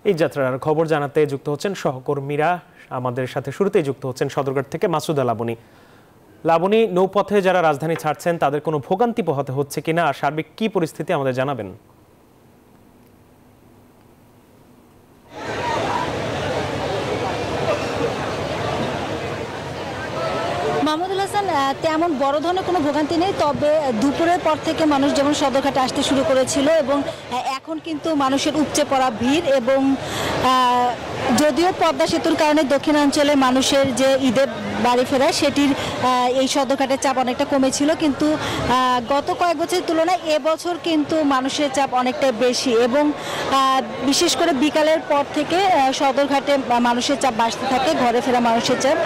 এই যাত্রার খবর জানাতে যুক্ত হচ্ছেন সহকর্মীরা। আমাদের সাথে শুরুতেই যুক্ত হচ্ছেন সদরঘাট থেকে মাসুদা লাবণী। লাবণী, নৌপথে যারা রাজধানী ছাড়ছেন তাদের কোনো ভোগান্তি পোহাতে হচ্ছে কিনা আর সার্বিক কি পরিস্থিতি আমাদের জানাবেন। মাহমুদুল হাসান, তেমন বড় ধরনের কোনো ভোগান্তি নেই, তবে দুপুরের পর থেকে মানুষ যেমন সদরঘাটে আসতে শুরু করেছিল এবং এখন কিন্তু মানুষের উপচে পড়া ভিড় এবং যদিও পদ্মা সেতুর কারণে দক্ষিণাঞ্চলে মানুষের যে ঈদের বাড়ি ফেরা সেটির এই সদরঘাটের চাপ অনেকটা কমেছিল, কিন্তু গত কয়েক বছরের তুলনায় এবছর কিন্তু মানুষের চাপ অনেকটাই বেশি এবং বিশেষ করে বিকালের পর থেকে সদরঘাটে মানুষের চাপ বাড়তে থাকে, ঘরে ফেরা মানুষের চাপ,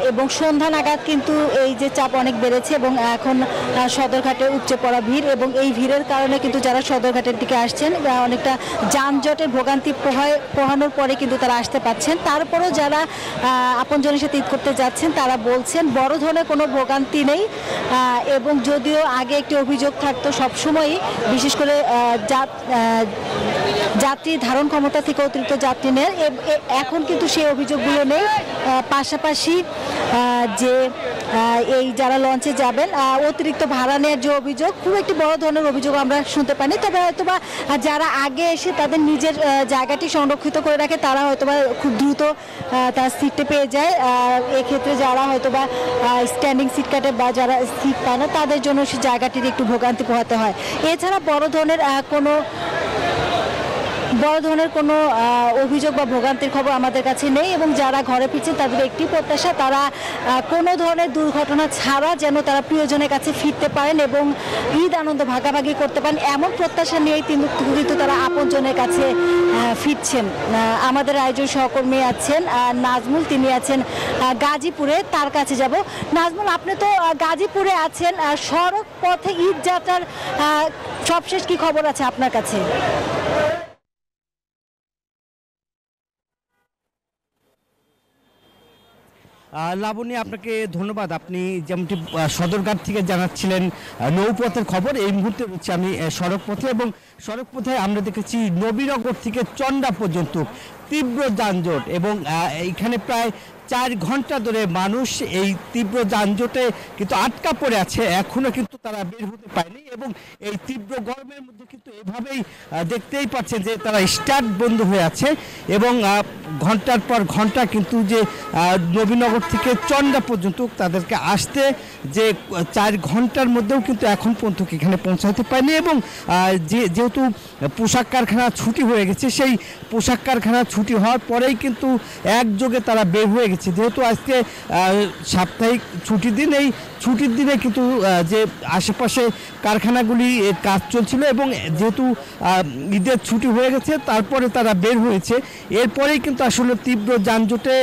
এবং সন্ধ্যা নাগাদ কিন্তু এই যে চাপ অনেক বেড়েছে এবং এখন সদরঘাটে উপচে পড়া ভিড় এবং এই ভিড়ের কারণে কিন্তু যারা সদরঘাটের দিকে আসছেন অনেকটা যানজটের ভোগান্তি পোহানোর পরে কিন্তু তারা আসতে পারছেন। তারপরেও যারা আপনজনের সাথে ঈদ করতে যাচ্ছেন তারা বলছেন বড় ধরনের কোনো ভোগান্তি নেই এবং যদিও আগে একটি অভিযোগ থাকতো সবসময়ই, বিশেষ করে যাত্রী ধারণ ক্ষমতা থেকে অতিরিক্ত যাত্রী নেন, এখন কিন্তু সেই অভিযোগগুলো নেই। পাশাপাশি যে এই যারা লঞ্চে যাবেন অতিরিক্ত ভাড়া নেওয়ার যে অভিযোগ, খুব একটি বড় ধরনের অভিযোগ আমরা শুনতে পাইনি, তবে হয়তোবা যারা আগে এসে তাদের নিজের জায়গাটি সংরক্ষিত করে রাখে তারা হয়তোবা খুব দ্রুত তার সিটে পেয়ে যায়। এক্ষেত্রে যারা হয়তোবা স্ট্যান্ডিং সিট কাটে বা যারা সিট পায় না তাদের জন্য সেই জায়গাটির একটু ভোগান্তি পোহাতে হয়। এছাড়া বড় ধরনের কোনো অভিযোগ বা ভোগান্তির খবর আমাদের কাছে নেই এবং যারা ঘরে ফিরছেন তাদের একটি প্রত্যাশা, তারা কোনো ধরনের দুর্ঘটনা ছাড়া যেন তারা প্রিয়জনের কাছে ফিরতে পারেন এবং ঈদ আনন্দ ভাগাভাগি করতে পারেন, এমন প্রত্যাশা নিয়েই কিন্তু তারা আপনজনের কাছে ফিরছেন। আমাদের আয়োজন সহকর্মী আছেন নাজমুল, তিনি আছেন গাজীপুরে, তার কাছে যাব। নাজমুল, আপনি তো গাজীপুরে আছেন, সড়ক পথে ঈদ যাত্রার সবশেষ কি খবর আছে আপনার কাছে? লাবণী, আপনাকে ধন্যবাদ। আপনি যেমনটি সদরঘাট থেকে জানাচ্ছিলেন নৌপথের খবর, এই মুহূর্তে রয়েছে আমি সড়ক পথে এবং সড়ক পথে আমরা দেখেছি নবীনগর থেকে চন্ডা পর্যন্ত তীব্র যানজট এবং এখানে প্রায় 4 ঘন্টা ধরে মানুষ এই তীব্র যানজটে কিন্তু আটকা পড়ে আছে, এখনো কিন্তু তারা বের হতে পারেনি এবং এই তীব্র গরমের মধ্যে কিন্তু এভাবেই দেখতেই পাচ্ছেন যে তারা স্টার্ট বন্ধ হয়ে আছে এবং ঘন্টার পর ঘন্টা কিন্তু যে নবীনগর থেকে চন্ডা পর্যন্ত তাদেরকে আসতে যে 4 ঘন্টার মধ্যেও কিন্তু এখন পর্যন্ত এখানে পৌঁছাতে পারেনি এবং যেহেতু পোশাক কারখানা ছুটি হয়ে গেছে, সেই পোশাক কারখানা ছুটি হওয়ার পরেই কিন্তু একযোগে তারা বের হয়ে গেছে। যেহেতু আজকে সাপ্তাহিক ছুটির দিন, এই ছুটির দিনে কিন্তু যে আশেপাশে কারখানাগুলি কাজ চলছিল এবং যেহেতু ঈদের ছুটি হয়ে গেছে তারপরে তারা বের হয়েছে, এরপরেই কিন্তু আসলে তীব্র যানজটে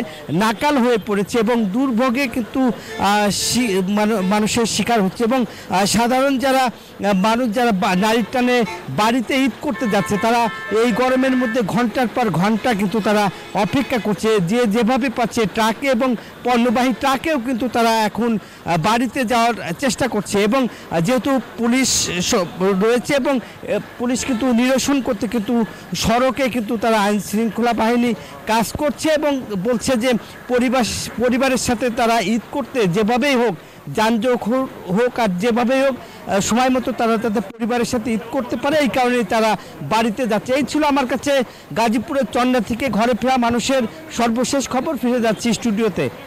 নাকাল হয়ে পড়েছে এবং দুর্ভোগে কিন্তু মানুষের শিকার হচ্ছে এবং সাধারণ মানুষ যারা নারীর টানে বাড়িতে ঈদ করতে যাচ্ছে তারা এই গরমের মধ্যে ঘন্টার পর ঘন্টা কিন্তু তারা অপেক্ষা করছে, যেভাবে পাচ্ছে ট্রাকে এবং পণ্যবাহী ট্রাকেও কিন্তু তারা এখন বাড়িতে যাওয়ার চেষ্টা করছে এবং যেহেতু পুলিশ রয়েছে এবং পুলিশ কিন্তু নিরসন করতে কিন্তু সড়কে কিন্তু তারা আইন শৃঙ্খলা বাহিনী কাজ করছে এবং বলছে যে পরিবারের সাথে তারা ঈদ করতে যেভাবেই হোক, যানজট হোক আর যেভাবেই হোক সময় মতো তারা তাদের পরিবারের সাথে ঈদ করতে পারে, এই কারণেই তারা বাড়িতে যাচ্ছে। এই ছিল আমার কাছে গাজীপুরের চন্ডা থেকে ঘরে ফেরা মানুষের সর্বশেষ খবর। ফিরে যাচ্ছি স্টুডিওতে।